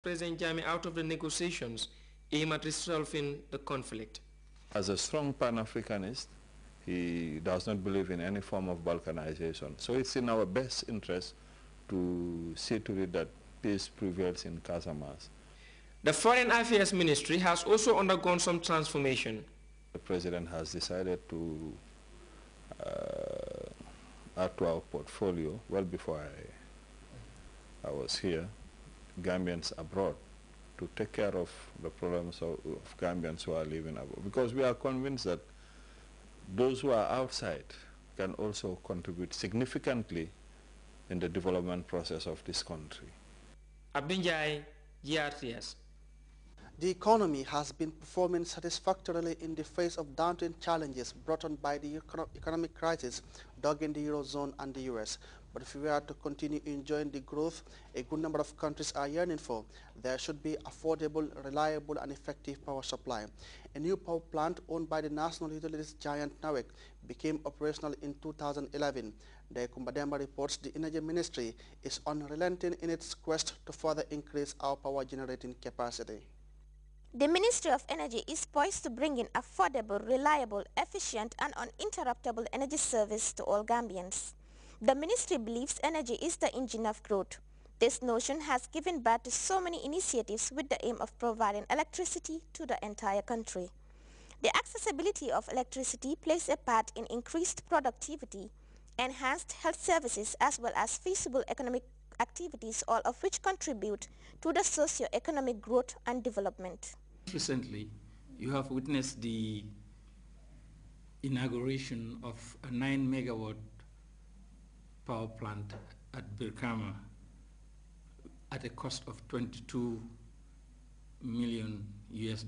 President Jammeh out of the negotiations aim at resolving the conflict? As a strong Pan-Africanist, he does not believe in any form of balkanization. So it's in our best interest to see to it that peace prevails in Casamance. The Foreign Affairs Ministry has also undergone some transformation. The President has decided to add to our portfolio, well before I was here, Gambians abroad, to take care of the problems of Gambians who are living abroad. Because we are convinced that those who are outside can also contribute significantly in the development process of this country. Njie, GRTS. The economy has been performing satisfactorily in the face of daunting challenges brought on by the economic crisis dogging the Eurozone and the US. But if we are to continue enjoying the growth a good number of countries are yearning for, there should be affordable, reliable and effective power supply. A new power plant owned by the national utilities giant NAWEC became operational in 2011. The Kumba Demba reports the Energy Ministry is unrelenting in its quest to further increase our power generating capacity. The Ministry of Energy is poised to bring in affordable, reliable, efficient and uninterruptible energy service to all Gambians. The ministry believes energy is the engine of growth. This notion has given birth to so many initiatives with the aim of providing electricity to the entire country. The accessibility of electricity plays a part in increased productivity, enhanced health services as well as feasible economic activities, all of which contribute to the socio-economic growth and development. Recently, you have witnessed the inauguration of a 9-megawatt power plant at Brikama at a cost of $22 million US.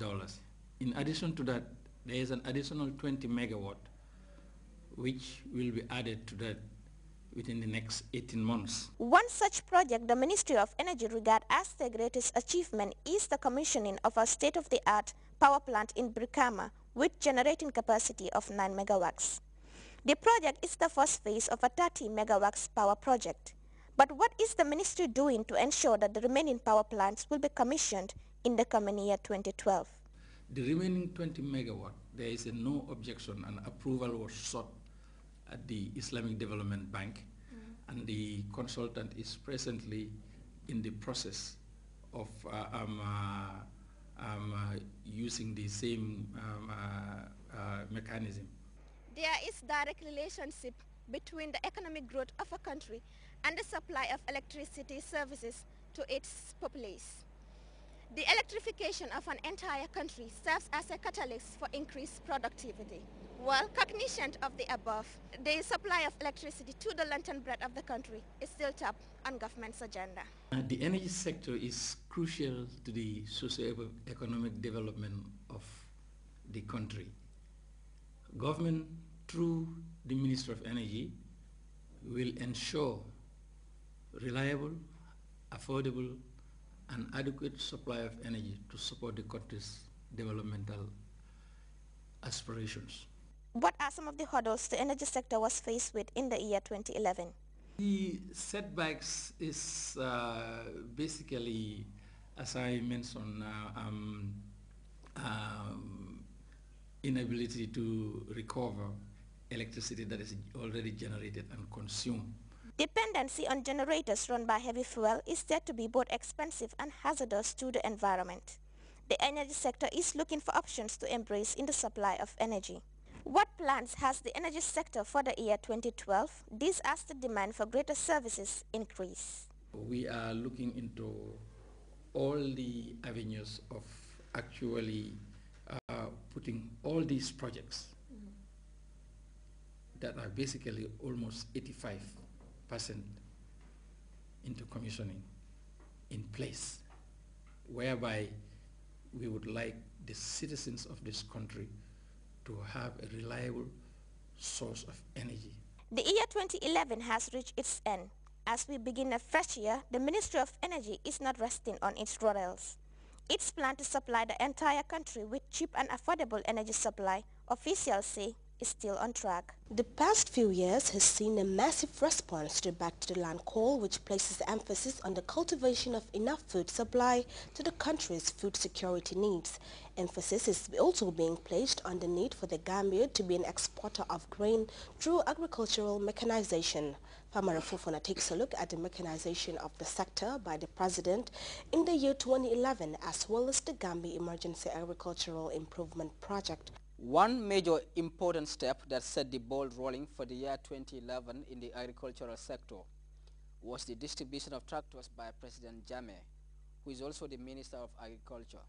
In addition to that, there is an additional 20 megawatt which will be added to that within the next 18 months. One such project the Ministry of Energy regards as the greatest achievement is the commissioning of a state-of-the-art power plant in Brikama with generating capacity of 9 megawatts. The project is the first phase of a 30 megawatts power project. But what is the ministry doing to ensure that the remaining power plants will be commissioned in the coming year 2012? The remaining 20 megawatt, there is no objection and approval was sought at the Islamic Development Bank, and the consultant is presently in the process of using the same mechanism. There is direct relationship between the economic growth of a country and the supply of electricity services to its populace. The electrification of an entire country serves as a catalyst for increased productivity. While cognizant of the above, the supply of electricity to the length and breadth of the country is still top on government's agenda. The energy sector is crucial to the socio-economic development of the country. Government, through the Ministry of Energy, will ensure reliable, affordable, and adequate supply of energy to support the country's developmental aspirations. What are some of the hurdles the energy sector was faced with in the year 2011? The setbacks is basically, as I mentioned, inability to recover electricity that is already generated and consumed. Dependency on generators run by heavy fuel is said to be both expensive and hazardous to the environment. The energy sector is looking for options to embrace in the supply of energy. What plans has the energy sector for the year 2012? This as the demand for greater services increase. We are looking into all the avenues of actually putting all these projects that are basically almost 85% into commissioning in place, whereby we would like the citizens of this country to have a reliable source of energy. The year 2011 has reached its end. As we begin a fresh year, the Ministry of Energy is not resting on its laurels. Its plan to supply the entire country with cheap and affordable energy supply, officials say, is still on track. The past few years has seen a massive response to the Back to the Land call, which places emphasis on the cultivation of enough food supply to the country's food security needs. Emphasis is also being placed on the need for the Gambia to be an exporter of grain through agricultural mechanization. Famara Fofana takes a look at the mechanization of the sector by the President in the year 2011, as well as the Gambia Emergency Agricultural Improvement Project. One major important step that set the ball rolling for the year 2011 in the agricultural sector was the distribution of tractors by President Njie, who is also the Minister of Agriculture.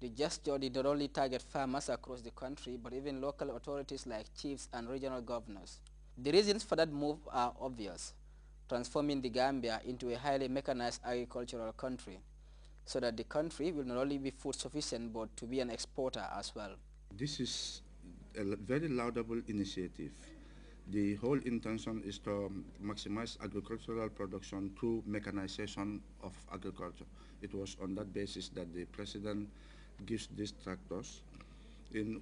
The gesture did not only target farmers across the country, but even local authorities like chiefs and regional governors. The reasons for that move are obvious: transforming the Gambia into a highly mechanized agricultural country, so that the country will not only be food sufficient, but to be an exporter as well. This is a very laudable initiative. The whole intention is to maximize agricultural production through mechanization of agriculture. It was on that basis that the President gives these tractors.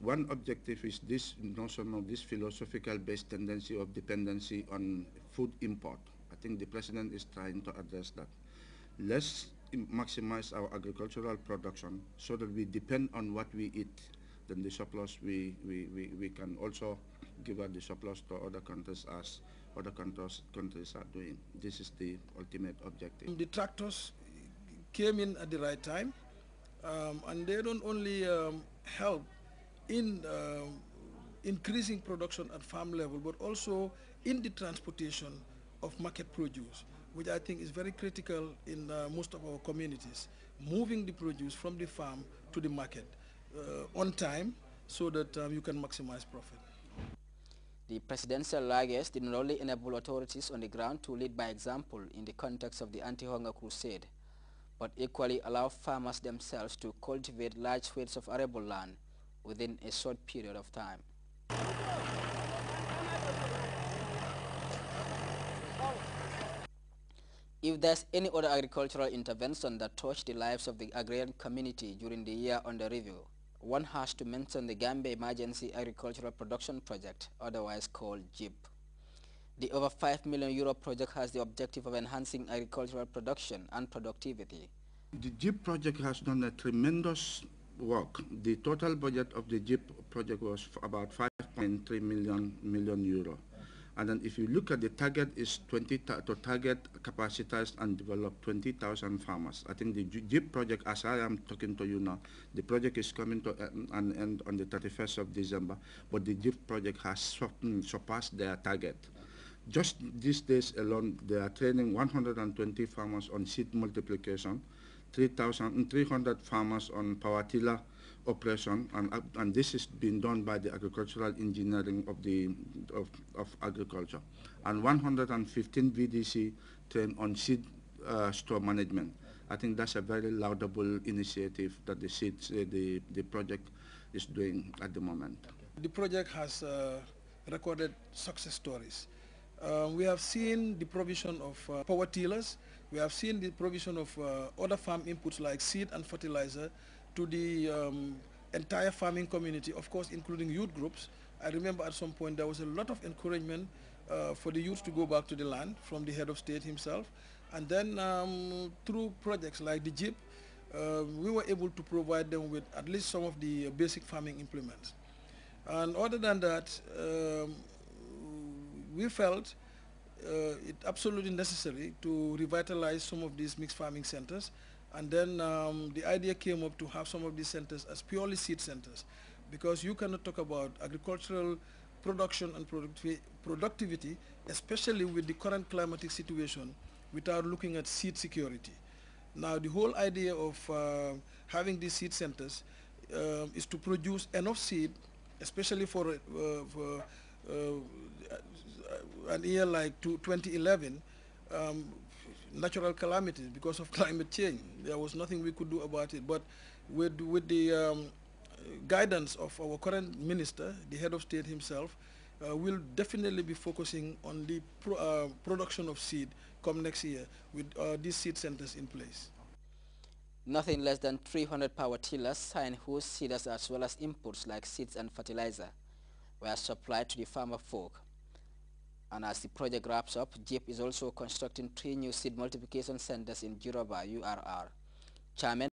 One objective is this notion of this philosophical-based tendency of dependency on food import. I think the President is trying to address that. Let's maximize our agricultural production so that we depend on what we eat. Then the surplus, we can also give out the surplus to other countries as other countries are doing. This is the ultimate objective. The tractors came in at the right time, and they don't only help in increasing production at farm level, but also in the transportation of market produce, which I think is very critical in most of our communities, moving the produce from the farm to the market on time so that you can maximize profit. The presidential largesse did not only enable authorities on the ground to lead by example in the context of the anti-hunger crusade, but equally allow farmers themselves to cultivate large swathes of arable land within a short period of time. If there's any other agricultural intervention that touched the lives of the agrarian community during the year under review, one has to mention the Gambia Emergency Agricultural Production Project, otherwise called GIP. The over €5 million project has the objective of enhancing agricultural production and productivity. The GIP project has done a tremendous work. The total budget of the GIP project was about 5.3 million euro. And then if you look at the target is to target, capacitize and develop 20,000 farmers. I think the GIP project, as I am talking to you now, the project is coming to an end on the 31st of December, but the GIP project has surpassed their target. Just these days alone, they are training 120 farmers on seed multiplication, 300 farmers on power tiller operation, and this is being done by the agricultural engineering of agriculture, and 115 VDC trained on seed store management. I think that's a very laudable initiative that the project is doing at the moment. The project has recorded success stories. We have seen the provision of power tillers. We have seen the provision of other farm inputs like seed and fertilizer to the entire farming community, of course, including youth groups. I remember at some point there was a lot of encouragement for the youth to go back to the land from the head of state himself. And then through projects like the GIP, we were able to provide them with at least some of the basic farming implements. And other than that, we felt it absolutely necessary to revitalize some of these mixed farming centers. And then the idea came up to have some of these centers as purely seed centers, because you cannot talk about agricultural production and productivity, especially with the current climatic situation, without looking at seed security. Now, the whole idea of having these seed centers is to produce enough seed, especially for an year like 2011, natural calamities because of climate change. There was nothing we could do about it. But with the guidance of our current minister, the head of state himself, we'll definitely be focusing on the production of seed come next year with these seed centers in place. Nothing less than 300 power tillers, sign whose seeders as well as inputs like seeds and fertilizer were supplied to the farmer folk. And as the project wraps up, GRIS is also constructing 3 new seed multiplication centers in Juroba, URR. Chairman